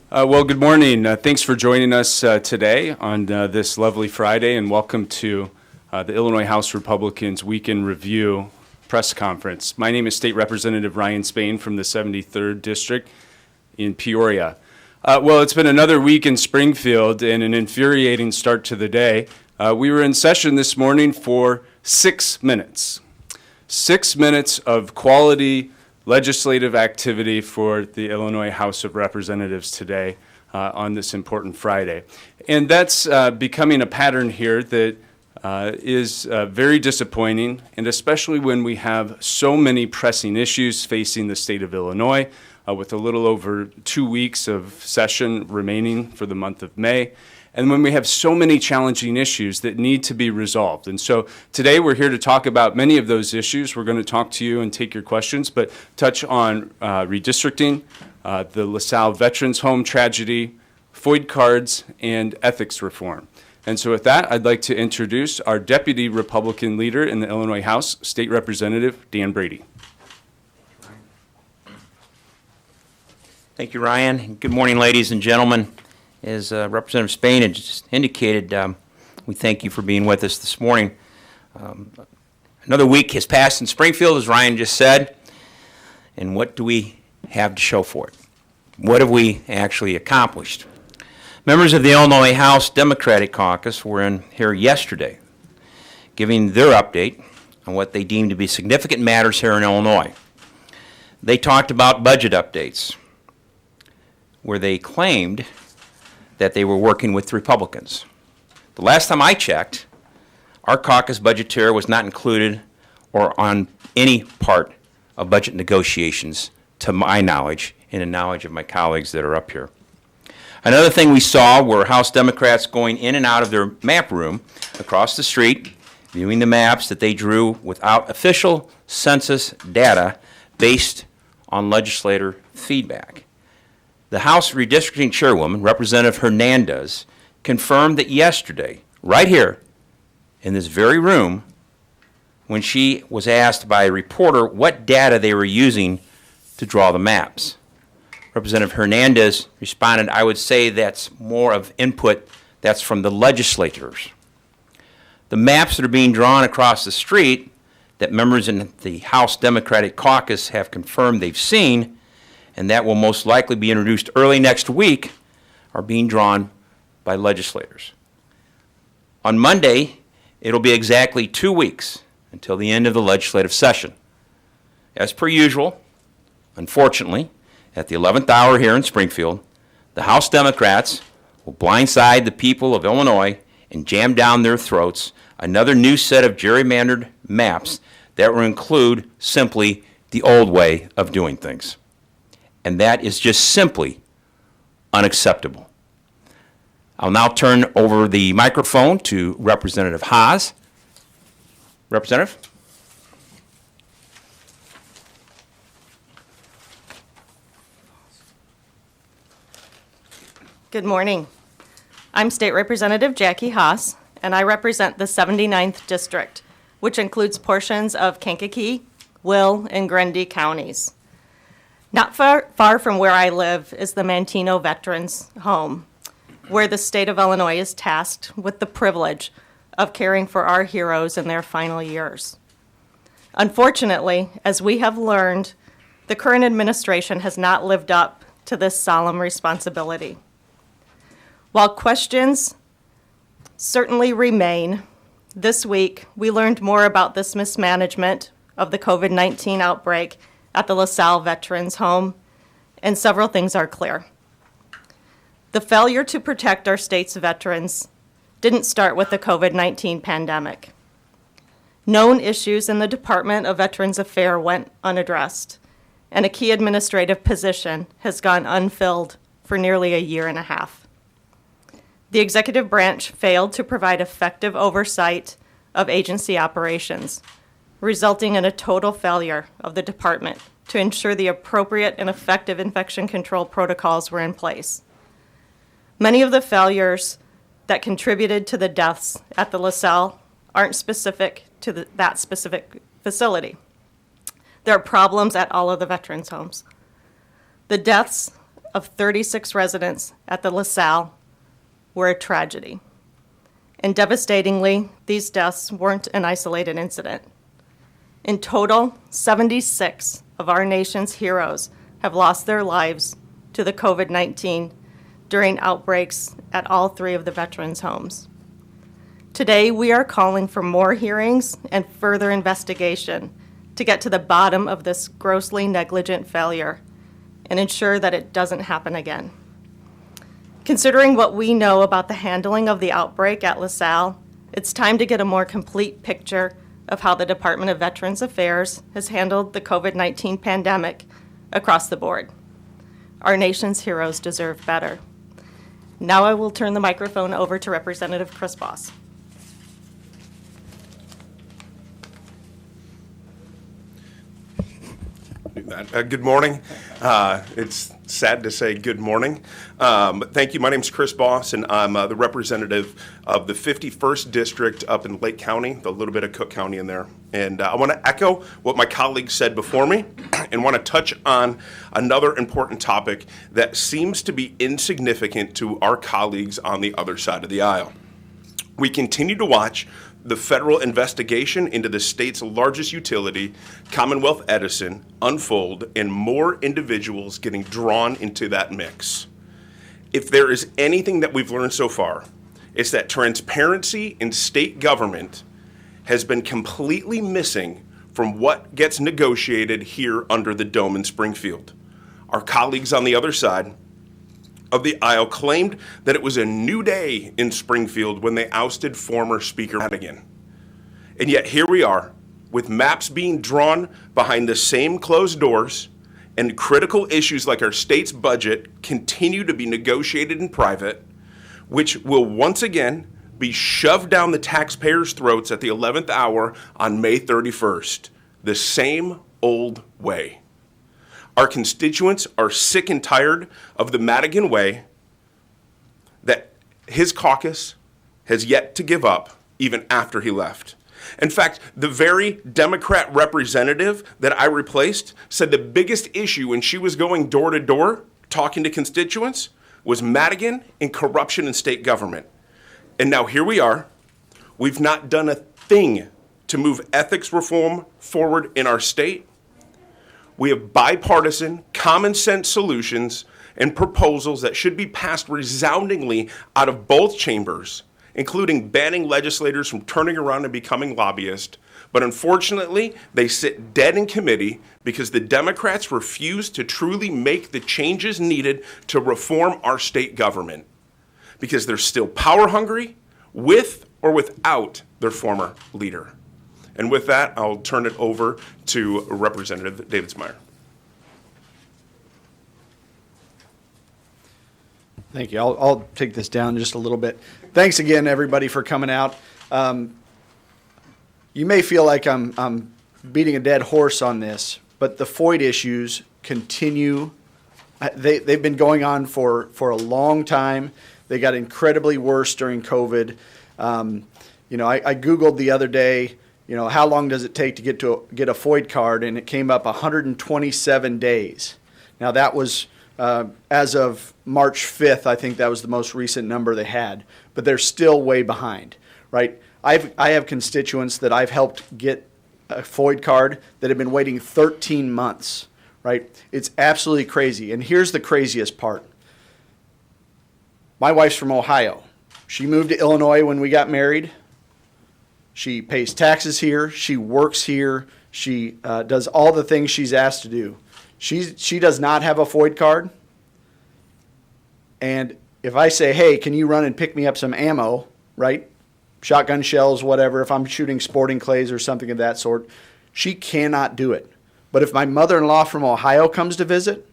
Well, good morning. Thanks for joining us today on this lovely Friday, and welcome to the Illinois House Republicans Weekend Review press conference. My name is State Representative Ryan Spain from the 73rd District in Peoria. Well, it's been another week in Springfield and an infuriating start to the day. We were in session this morning for 6 minutes. 6 minutes of quality legislative activity for the Illinois House of Representatives today on this important Friday. And that's becoming a pattern here that is very disappointing, and especially when we have so many pressing issues facing the state of Illinois with a little over 2 weeks of session remaining for the month of May. And when we have so many challenging issues that need to be resolved. And so today we're here to talk about many of those issues. We're going to talk to you and take your questions, but touch on redistricting, the LaSalle Veterans Home tragedy, FOID cards, and ethics reform. And so with that, I'd like to introduce our Deputy Republican Leader in the Illinois House, State Representative Dan Brady. Thank you, Ryan. Good morning, ladies and gentlemen. As Representative Spain had just indicated, we thank you for being with us this morning. Another week has passed in Springfield, as Ryan just said, and what do we have to show for it? What have we actually accomplished? Members of the Illinois House Democratic Caucus were in here yesterday, giving their update on what they deem to be significant matters here in Illinois. They talked about budget updates, where they claimed that they were working with Republicans. The last time I checked, our caucus budgeteer was not included or on any part of budget negotiations, to my knowledge, and the knowledge of my colleagues that are up here. Another thing we saw were House Democrats going in and out of their map room across the street, viewing the maps that they drew without official census data based on legislator feedback. The House Redistricting Chairwoman, Representative Hernandez, confirmed that yesterday, right here in this very room, when she was asked by a reporter what data they were using to draw the maps. Representative Hernandez responded, "I would say that's more of input that's from the legislators." The maps that are being drawn across the street that members in the House Democratic Caucus have confirmed they've seen, and that will most likely be introduced early next week, are being drawn by legislators. On Monday, it'll be exactly 2 weeks until the end of the legislative session. As per usual, unfortunately, at the 11th hour here in Springfield, the House Democrats will blindside the people of Illinois and jam down their throats another new set of gerrymandered maps that will include simply the old way of doing things. And that is just simply unacceptable. I'll now turn over the microphone to Representative Haas. Representative? Good morning. I'm State Representative Jackie Haas, and I represent the 79th District, which includes portions of Kankakee, Will, and Grundy counties. Not far from where I live is the Manteno Veterans Home, where the state of Illinois is tasked with the privilege of caring for our heroes in their final years. Unfortunately, as we have learned, the current administration has not lived up to this solemn responsibility. While questions certainly remain, this week we learned more about this mismanagement of the COVID-19 outbreak at the LaSalle Veterans Home, and several things are clear. The failure to protect our state's veterans didn't start with the COVID-19 pandemic. Known issues in the Department of Veterans Affairs went unaddressed, and a key administrative position has gone unfilled for nearly a year and a half. The executive branch failed to provide effective oversight of agency operations, resulting in a total failure of the department to ensure the appropriate and effective infection control protocols were in place. Many of the failures that contributed to the deaths at the LaSalle aren't specific to that specific facility. There are problems at all of the veterans' homes. The deaths of 36 residents at the LaSalle were a tragedy. And devastatingly, these deaths weren't an isolated incident. In total, 76 of our nation's heroes have lost their lives to the COVID-19 during outbreaks at all 3 of the veterans' homes. Today, we are calling for more hearings and further investigation to get to the bottom of this grossly negligent failure and ensure that it doesn't happen again. Considering what we know about the handling of the outbreak at LaSalle, it's time to get a more complete picture of how the Department of Veterans Affairs has handled the COVID-19 pandemic across the board. Our nation's heroes deserve better. Now I will turn the microphone over to Representative Chris Voss. Good morning. It's sad to say good morning. But thank you. My name is Chris Voss, and I'm the representative of the 51st District up in Lake County, a little bit of Cook County in there. And I want to echo what my colleagues said before me and want to touch on another important topic that seems to be insignificant to our colleagues on the other side of the aisle. We continue to watch the federal investigation into the state's largest utility, Commonwealth Edison, unfold, and more individuals getting drawn into that mix. If there is anything that we've learned so far, it's that transparency in state government has been completely missing from what gets negotiated here under the dome in Springfield. Our colleagues on the other side of the aisle claimed that it was a new day in Springfield when they ousted former Speaker Madigan. And yet here we are, with maps being drawn behind the same closed doors, and critical issues like our state's budget continue to be negotiated in private, which will once again be shoved down the taxpayers' throats at the 11th hour on May 31st, the same old way. Our constituents are sick and tired of the Madigan way that his caucus has yet to give up even after he left. In fact, the very Democrat representative that I replaced said the biggest issue when she was going door to door talking to constituents was Madigan and corruption in state government. And now here we are. We've not done a thing to move ethics reform forward in our state. We have bipartisan, common sense solutions and proposals that should be passed resoundingly out of both chambers, including banning legislators from turning around and becoming lobbyists. But unfortunately, they sit dead in committee because the Democrats refuse to truly make the changes needed to reform our state government, because they're still power hungry, with or without their former leader. And with that, I'll turn it over to Representative David Smeyer. Thank you. I'll take this down just a little bit. Thanks again, everybody, for coming out. You may feel like I'm beating a dead horse on this, but the FOID issues continue. They've been going on for a long time. They got incredibly worse during COVID. I Googled the other day, how long does it take to get a FOID card, and it came up 127 days. Now that was as of March 5th, I think that was the most recent number they had, but they're still way behind, right? I have constituents that I've helped get a FOID card that have been waiting 13 months, right? It's absolutely crazy. And here's the craziest part. My wife's from Ohio. She moved to Illinois when we got married. She pays taxes here. She works here. She does all the things she's asked to do. She does not have a FOID card. And if I say, hey, can you run and pick me up some ammo, right? Shotgun shells, whatever, if I'm shooting sporting clays or something of that sort, she cannot do it. But if my mother-in-law from Ohio comes to visit,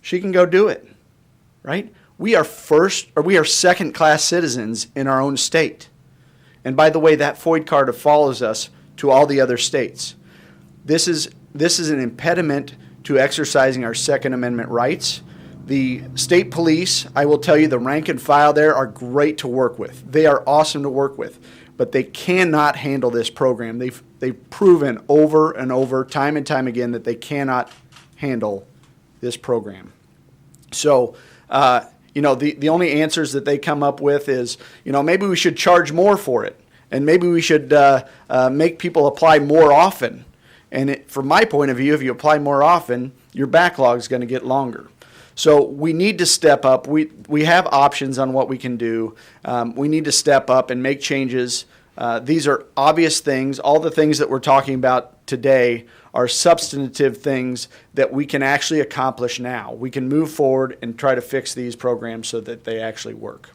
she can go do it, right? We are second-class citizens in our own state. And by the way, that FOID card follows us to all the other states. This is an impediment to exercising our Second Amendment rights. The state police, I will tell you, the rank and file there are great to work with. They are awesome to work with, but they cannot handle this program. They've proven over and over, time and time again, that they cannot handle this program. So, the only answers that they come up with is, maybe we should charge more for it, and maybe we should make people apply more often. And from my point of view, if you apply more often, your backlog is going to get longer. So we need to step up. We have options on what we can do. We need to step up and make changes. These are obvious things. All the things that we're talking about today are substantive things that we can actually accomplish now. We can move forward and try to fix these programs so that they actually work.